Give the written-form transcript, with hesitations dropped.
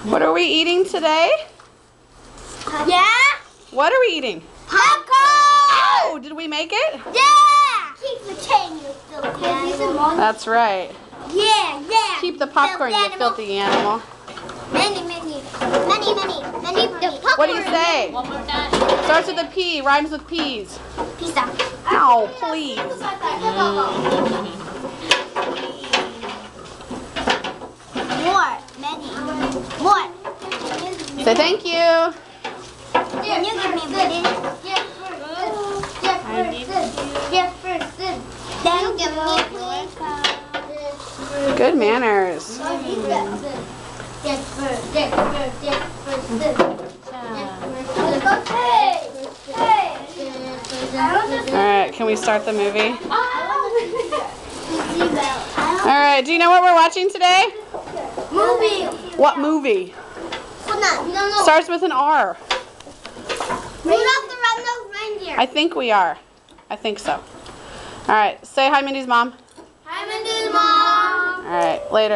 What are we eating today? Yeah? What are we eating? Popcorn! Oh, did we make it? Yeah! Keep the chain, you filthy animal. That's right. Yeah. Keep the popcorn, you filthy animal. Many. What do you say? Starts with a P, rhymes with peas. Pizza. No, please. More. Say thank you. Can you give me a bit? Then give me Good manners. Alright, can we start the movie? Alright, do you know what we're watching today? Movie. What movie? No. Starts with an R. Rudolph the Red-Nosed Reindeer. I think we are. I think so. Alright, say hi, Mindy's mom. Hi, Mindy's mom. Alright, later.